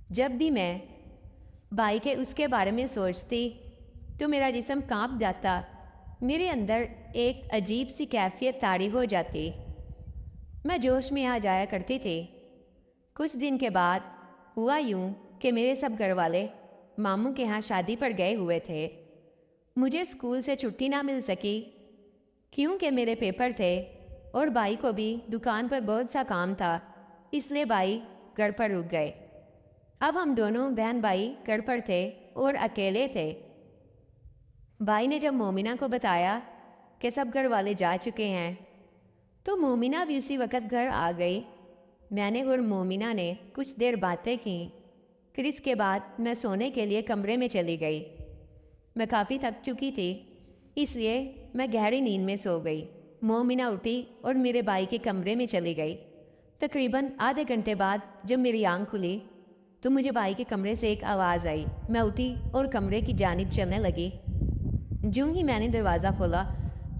جب بھی میں بھائی کے اس کے بارے میں سوچتی تو میرا جسم کانپ جاتا، میرے اندر ایک عجیب سی کیفیت طاری ہو جاتی، میں جوش میں آ جایا کرتی تھی۔ کچھ دن کے بعد ہوا یوں کہ میرے سب گھر والے ماموں کے ہاں شادی پر گئے ہوئے تھے۔ مجھے اسکول سے چھٹی نہ مل سکی کیونکہ میرے پیپر تھے اور بھائی کو بھی دکان پر بہت سا کام تھا، اس لیے بھائی گھر پر رک گئے۔ اب ہم دونوں بہن بھائی گھر پر تھے اور اکیلے تھے۔ بھائی نے جب مومنہ کو بتایا کہ سب گھر والے جا چکے ہیں تو مومنہ بھی اسی وقت گھر آ گئی۔ میں نے اور مومنہ نے کچھ دیر باتیں کیں، پھر اس کے بعد میں سونے کے لیے کمرے میں چلی گئی۔ میں کافی تھک چکی تھی، اس لیے میں گہری نیند میں سو گئی۔ مومنہ اٹھی اور میرے بھائی کے کمرے میں چلی گئی۔ تقریباً آدھے گھنٹے بعد جب میری آنکھ کھلی تو مجھے بھائی کے کمرے سے ایک آواز آئی۔ میں اٹھی اور کمرے کی جانب چلنے لگی۔ جوں ہی میں نے دروازہ کھولا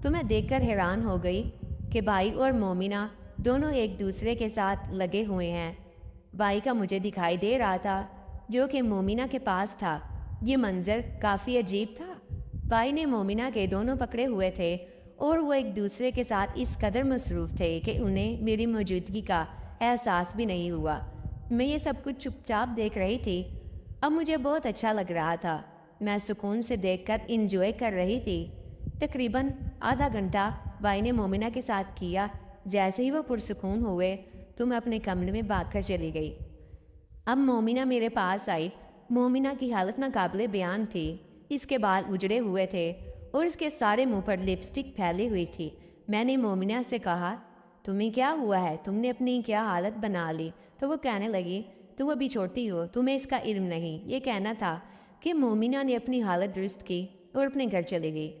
تو میں دیکھ کر حیران ہو گئی کہ بھائی اور مومنہ دونوں ایک دوسرے کے ساتھ لگے ہوئے ہیں۔ بھائی کا مجھے دکھائی دے رہا تھا جو کہ مومنہ کے پاس تھا۔ یہ منظر کافی عجیب تھا۔ بھائی نے مومنہ کے دونوں پکڑے ہوئے تھے اور وہ ایک دوسرے کے ساتھ اس قدر مصروف تھے کہ انہیں میری موجودگی کا احساس بھی نہیں ہوا۔ میں یہ سب کچھ چپ چاپ دیکھ رہی تھی۔ اب مجھے بہت اچھا لگ رہا تھا۔ میں سکون سے دیکھ کر انجوائے کر رہی تھی۔ تقریباً آدھا گھنٹہ بھائی نے مومنہ کے ساتھ کیا۔ جیسے ہی وہ پرسکون ہوئے تو میں اپنے کمرے میں بھاگ کر چلی گئی۔ اب مومنہ میرے پاس آئی۔ مومنہ کی حالت ناقابل بیان تھی۔ اس کے بال اجڑے ہوئے تھے اور اس کے سارے منہ پر لپسٹک پھیلی ہوئی تھی۔ میں نے مومنہ سے کہا، تمہیں کیا ہوا ہے؟ تم نے اپنی کیا حالت بنا لی؟ تو وہ کہنے لگی، تم ابھی چھوٹی ہو، تمہیں اس کا علم نہیں۔ یہ کہنا تھا کہ مومنہ نے اپنی حالت درست کی اور اپنے گھر چلی گئی۔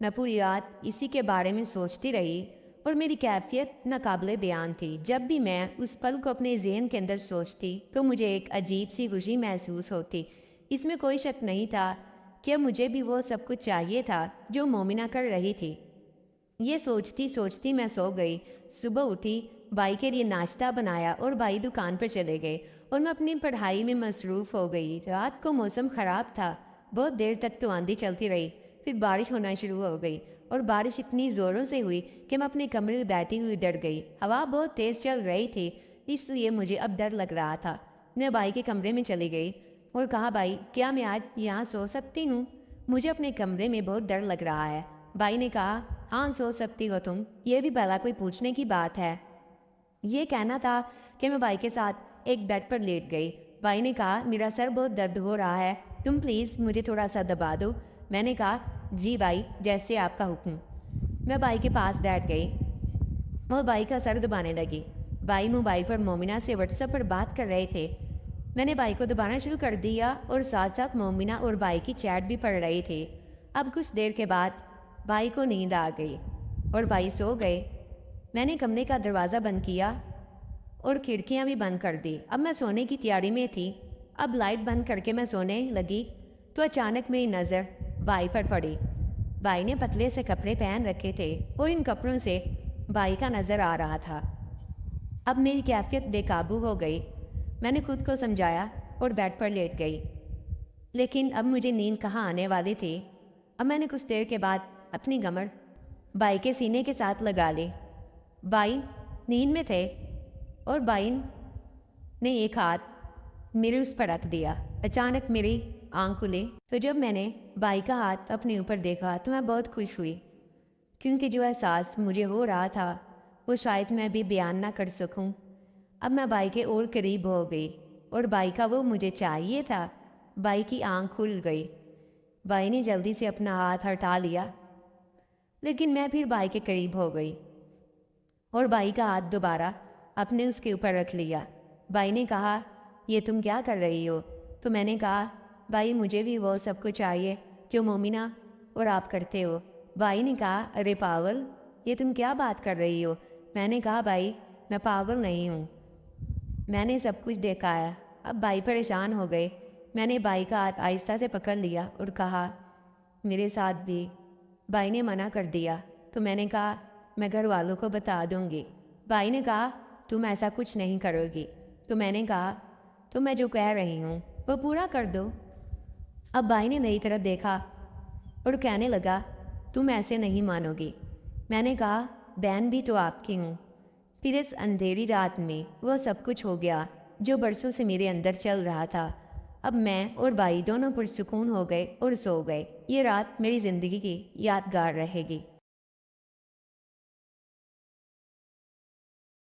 میں پوری رات اسی کے بارے میں سوچتی رہی اور میری کیفیت ناقابل بیان تھی۔ جب بھی میں اس پل کو اپنے ذہن کے اندر سوچتی تو مجھے ایک عجیب سی خوشی محسوس ہوتی۔ اس میں کوئی شک نہیں تھا کہ مجھے بھی وہ سب کچھ چاہیے تھا جو مومنہ کر رہی تھی۔ یہ سوچتی سوچتی میں سو گئی۔ صبح اٹھی، بھائی کے لیے ناشتہ بنایا اور بھائی دکان پر چلے گئے اور میں اپنی پڑھائی میں مصروف ہو گئی۔ رات کو موسم خراب تھا، بہت دیر تک تو آندھی چلتی رہی، پھر بارش ہونا شروع ہو گئی اور بارش اتنی زوروں سے ہوئی کہ میں اپنے کمرے میں بیٹھی ہوئی ڈر گئی۔ ہوا بہت تیز چل رہی تھی، اس لیے مجھے اب ڈر لگ رہا تھا۔ میں بھائی کے کمرے میں چلی گئی اور کہا، بھائی کیا میں آج یہاں سو سکتی ہوں؟ مجھے اپنے کمرے میں بہت ڈر لگ رہا ہے۔ بھائی نے کہا، ہاں سو سکتی ہو تم، یہ بھی بھلا کوئی پوچھنے کی بات ہے۔ یہ کہنا تھا کہ میں بھائی کے ساتھ ایک بیڈ پر لیٹ گئی۔ بھائی نے کہا، میرا سر بہت درد ہو رہا ہے، تم پلیز مجھے تھوڑا سا دبا دو۔ میں نے کہا، جی بھائی، جیسے آپ کا حکم۔ میں بھائی کے پاس بیٹھ گئی اور بھائی کا سر دبانے لگی۔ بھائی موبائل پر مومنہ سے واٹس ایپ پر بات کر رہے تھے۔ میں نے بھائی کو دبانا شروع کر دیا اور ساتھ ساتھ مومنہ اور بھائی کی چیٹ بھی پڑھ رہی تھی۔ اب کچھ دیر کے بعد بھائی کو نیند آ گئی اور بھائی سو گئے۔ میں نے کمرے کا دروازہ بند کیا اور کھڑکیاں بھی بند کر دی۔ اب میں سونے کی تیاری میں تھی۔ اب لائٹ بند کر کے میں سونے لگی تو اچانک میری نظر بھائی پر پڑی۔ بھائی نے پتلے سے کپڑے پہن رکھے تھے اور ان کپڑوں سے بھائی کا نظر آ رہا تھا۔ اب میری کیفیت بے قابو ہو گئی۔ میں نے خود کو سمجھایا اور بیڈ پر لیٹ گئی، لیکن اب مجھے نیند کہاں آنے والی تھی۔ اب میں نے کچھ دیر کے بعد اپنی کمر بھائی کے سینے کے ساتھ لگا لی۔ بھائی نیند میں تھے اور بھائی نے ایک ہاتھ میرے اس پر رکھ دیا۔ اچانک میری آنکھ کھلی تو جب میں نے بھائی کا ہاتھ اپنے اوپر دیکھا تو میں بہت خوش ہوئی، کیونکہ جو احساس مجھے ہو رہا تھا وہ شاید میں بھی بیان نہ کر سکوں۔ اب میں بھائی کے اور قریب ہو گئی اور بھائی کا وہ مجھے چاہیے تھا۔ بھائی کی آنکھ کھل گئی۔ بھائی نے جلدی سے اپنا ہاتھ ہٹا لیا، لیکن میں پھر بھائی کے قریب ہو گئی اور بھائی کا ہاتھ دوبارہ اپنے اس کے اوپر رکھ لیا۔ بھائی نے کہا، یہ تم کیا کر رہی ہو؟ تو میں نے کہا، بھائی مجھے بھی وہ سب کچھ چاہیے جو مومنہ اور آپ کرتے ہو۔ بھائی نے کہا، ارے پاگل، یہ تم کیا بات کر رہی ہو؟ میں نے کہا، بھائی میں پاگل نہیں ہوں، میں نے سب کچھ دیکھا ہے۔ اب بھائی پریشان ہو گئے۔ میں نے بھائی کا ہاتھ آہستہ سے پکڑ لیا اور کہا، میرے ساتھ بھی۔ بھائی نے منع کر دیا تو میں نے کہا، میں گھر والوں کو بتا دوں گی۔ بھائی نے کہا، تم ایسا کچھ نہیں کرو گی۔ تو میں نے کہا، تو میں جو کہہ رہی ہوں وہ پورا کر دو۔ اب بھائی نے میری طرف دیکھا اور کہنے لگا تم ایسے نہیں مانو گی۔ میں نے کہا بہن بھی تو آپ کی ہوں۔ پھر اس اندھیری رات میں وہ سب کچھ ہو گیا جو برسوں سے میرے اندر چل رہا تھا۔ اب میں اور بھائی دونوں پرسکون ہو گئے اور سو گئے۔ یہ رات میری زندگی کی یادگار رہے گی۔